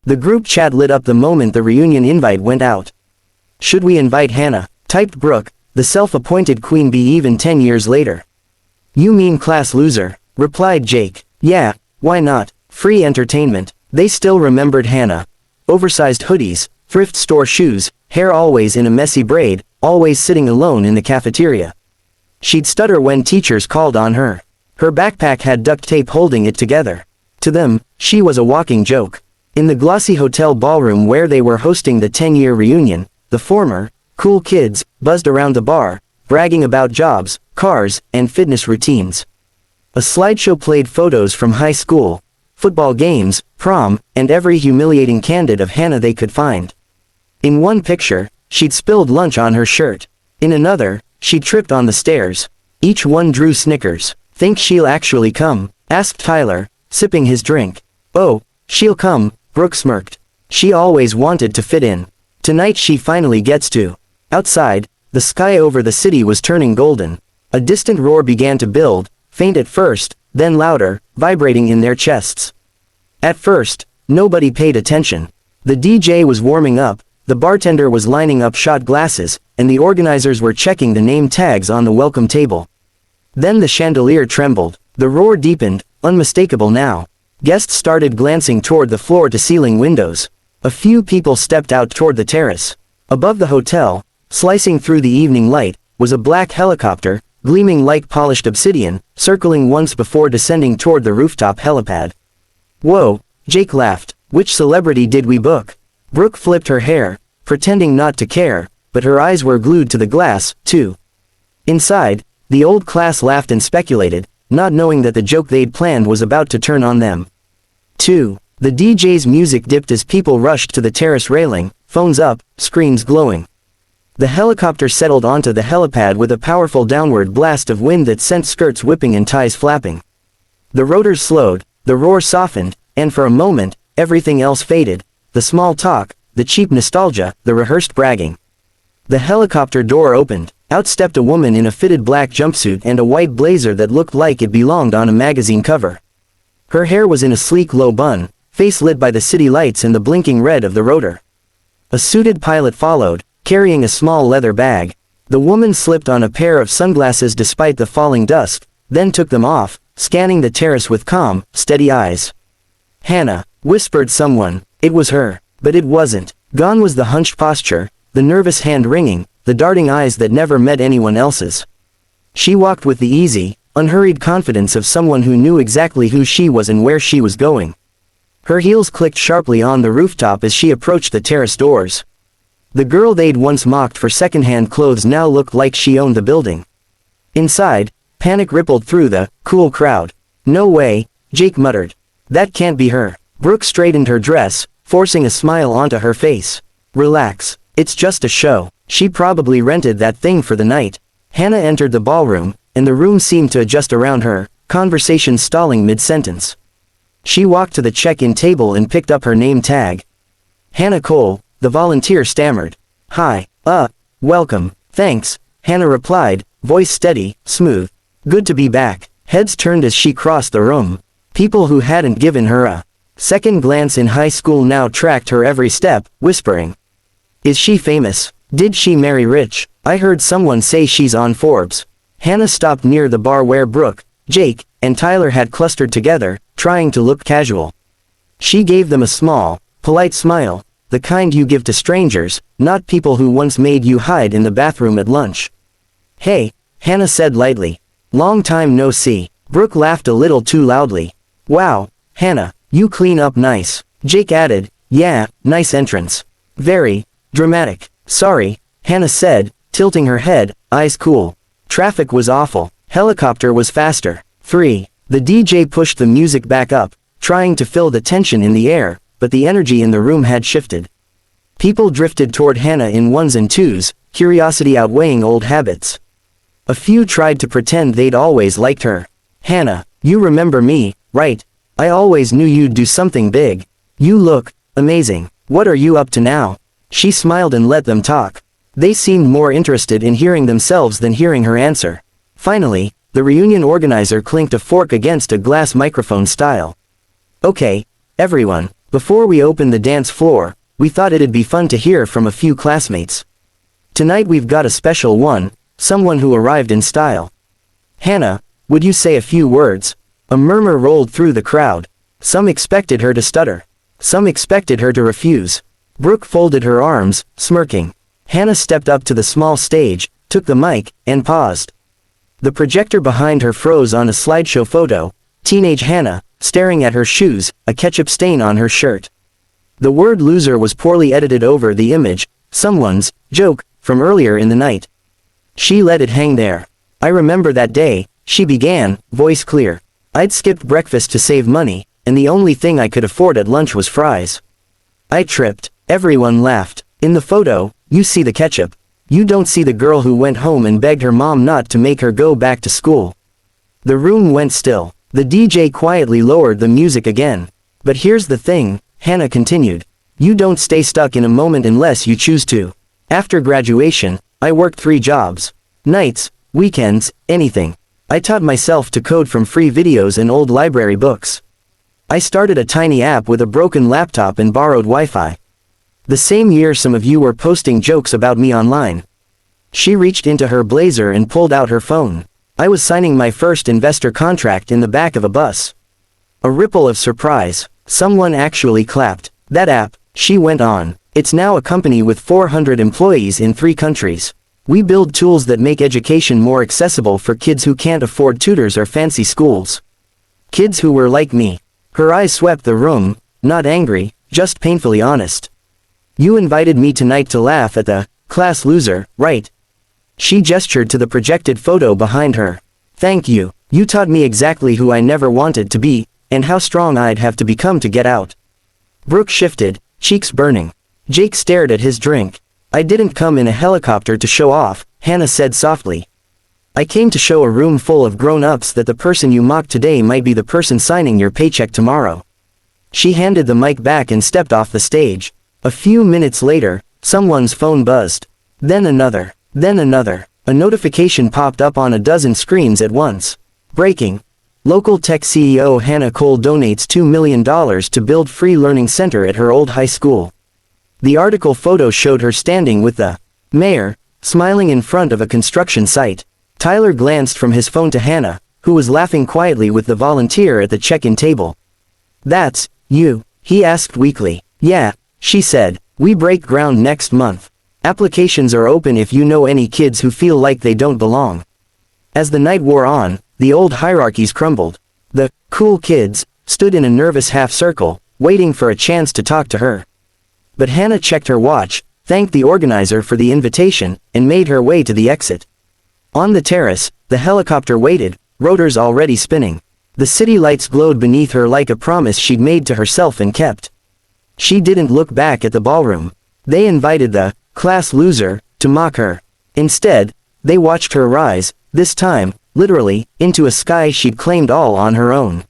The group chat lit up the moment the reunion invite went out. "Should we invite Hannah?" typed Brooke, the self-appointed queen bee even 10 years later. "You mean class loser," replied Jake. "Yeah, why not? Free entertainment." They still remembered Hannah. Oversized hoodies, thrift store shoes, hair always in a messy braid, always sitting alone in the cafeteria. She'd stutter when teachers called on her. Her backpack had duct tape holding it together. To them, she was a walking joke. In the glossy hotel ballroom where they were hosting the 10-year reunion, the former, cool kids, buzzed around the bar, bragging about jobs, cars, and fitness routines. A slideshow played photos from high school, football games, prom, and every humiliating candid of Hannah they could find. In one picture, she'd spilled lunch on her shirt. In another, she tripped on the stairs. Each one drew snickers. "Think she'll actually come?" asked Tyler, sipping his drink. "Oh, she'll come," Brooke smirked. "She always wanted to fit in. Tonight she finally gets to." Outside, the sky over the city was turning golden. A distant roar began to build, faint at first, then louder, vibrating in their chests. At first, nobody paid attention. The DJ was warming up, the bartender was lining up shot glasses, and the organizers were checking the name tags on the welcome table. Then the chandelier trembled. The roar deepened, unmistakable now. Guests started glancing toward the floor-to-ceiling windows. A few people stepped out toward the terrace. Above the hotel, slicing through the evening light, was a black helicopter, gleaming like polished obsidian, circling once before descending toward the rooftop helipad. "Whoa," Jake laughed. "Which celebrity did we book?" Brooke flipped her hair, pretending not to care, but her eyes were glued to the glass, too. Inside, the old class laughed and speculated, not knowing that the joke they'd planned was about to turn on them. 2. The DJ's music dipped as people rushed to the terrace railing, phones up, screens glowing. The helicopter settled onto the helipad with a powerful downward blast of wind that sent skirts whipping and ties flapping. The rotors slowed, the roar softened, and for a moment, everything else faded. The small talk, the cheap nostalgia, the rehearsed bragging. The helicopter door opened. Out stepped a woman in a fitted black jumpsuit and a white blazer that looked like it belonged on a magazine cover. Her hair was in a sleek low bun, face lit by the city lights and the blinking red of the rotor. A suited pilot followed, carrying a small leather bag. The woman slipped on a pair of sunglasses despite the falling dusk, then took them off, scanning the terrace with calm, steady eyes. "Hannah," whispered someone. It was her. But it wasn't. Gone was the hunched posture, the nervous hand-wringing, the darting eyes that never met anyone else's. She walked with the easy, unhurried confidence of someone who knew exactly who she was and where she was going. Her heels clicked sharply on the rooftop as she approached the terrace doors. The girl they'd once mocked for second-hand clothes now looked like she owned the building. Inside, panic rippled through the cool crowd. "No way," Jake muttered. "That can't be her." Brooke straightened her dress, forcing a smile onto her face. "Relax, it's just a show. She probably rented that thing for the night." Hannah entered the ballroom, and the room seemed to adjust around her, conversation stalling mid-sentence. She walked to the check-in table and picked up her name tag. "Hannah Cole," the volunteer stammered. "Hi, welcome, thanks," Hannah replied, voice steady, smooth. "Good to be back." Heads turned as she crossed the room. People who hadn't given her a second glance in high school now tracked her every step, whispering, "Is she famous? Did she marry rich? I heard someone say she's on Forbes." Hannah stopped near the bar where Brooke, Jake, and Tyler had clustered together, trying to look casual. She gave them a small, polite smile, the kind you give to strangers, not people who once made you hide in the bathroom at lunch. "Hey," Hannah said lightly. "Long time no see." Brooke laughed a little too loudly. "Wow, Hannah, you clean up nice." Jake added, "Yeah, nice entrance. Very dramatic." "Sorry," Hannah said, tilting her head, eyes cool. Traffic was awful. Helicopter was faster. 3. The DJ pushed the music back up, trying to fill the tension in the air, but the energy in the room had shifted. People drifted toward Hannah in ones and twos, curiosity outweighing old habits. A few tried to pretend they'd always liked her. "Hannah, you remember me, right? I always knew you'd do something big. You look amazing. What are you up to now?" She smiled and let them talk. They seemed more interested in hearing themselves than hearing her answer. Finally, the reunion organizer clinked a fork against a glass microphone style. "Okay, everyone, Before we opened the dance floor, we thought it'd be fun to hear from a few classmates. Tonight we've got a special one, someone who arrived in style. Hannah, would you say a few words? A murmur rolled through the crowd. Some expected her to stutter. Some expected her to refuse. Brooke folded her arms, smirking. Hannah stepped up to the small stage, took the mic, and paused. The projector behind her froze on a slideshow photo, teenage Hannah, staring at her shoes, a ketchup stain on her shirt. The word loser was poorly edited over the image, someone's joke from earlier in the night. She let it hang there. I remember that day, she began, voice clear. I'd skipped breakfast to save money, and the only thing I could afford at lunch was fries. I tripped. Everyone laughed. In the photo, you see the ketchup. You don't see the girl who went home and begged her mom not to make her go back to school. The room went still. The DJ quietly lowered the music again. But here's the thing, Hannah continued. You don't stay stuck in a moment unless you choose to. After graduation, I worked 3 jobs. Nights, weekends, anything. I taught myself to code from free videos and old library books. I started a tiny app with a broken laptop and borrowed Wi-Fi. The same year some of you were posting jokes about me online. She reached into her blazer and pulled out her phone. I was signing my first investor contract in the back of a bus. A ripple of surprise. Someone actually clapped. That app, she went on. It's now a company with 400 employees in 3 countries. We build tools that make education more accessible for kids who can't afford tutors or fancy schools. Kids who were like me. Her eyes swept the room, not angry, just painfully honest. You invited me tonight to laugh at the class loser, right? She gestured to the projected photo behind her. Thank you. You taught me exactly who I never wanted to be, and how strong I'd have to become to get out. Brooke shifted, cheeks burning. Jake stared at his drink. I didn't come in a helicopter to show off, Hannah said softly. I came to show a room full of grown-ups that the person you mocked today might be the person signing your paycheck tomorrow. She handed the mic back and stepped off the stage. A few minutes later, someone's phone buzzed. Then another. Then another. A notification popped up on a dozen screens at once. Breaking. Local tech CEO Hannah Cole donates $2 million to build free learning center at her old high school. The article photo showed her standing with the mayor, smiling in front of a construction site. Tyler glanced from his phone to Hannah, who was laughing quietly with the volunteer at the check-in table. That's you, he asked weakly. Yeah, she said. We break ground next month. Applications are open if you know any kids who feel like they don't belong. As the night wore on, the old hierarchies crumbled. The cool kids stood in a nervous half-circle, waiting for a chance to talk to her. But Hannah checked her watch, thanked the organizer for the invitation, and made her way to the exit. On the terrace, the helicopter waited, rotors already spinning. The city lights glowed beneath her like a promise she'd made to herself and kept. She didn't look back at the ballroom. They invited the class loser to mock her. Instead, they watched her rise, this time, literally, into a sky she'd claimed all on her own.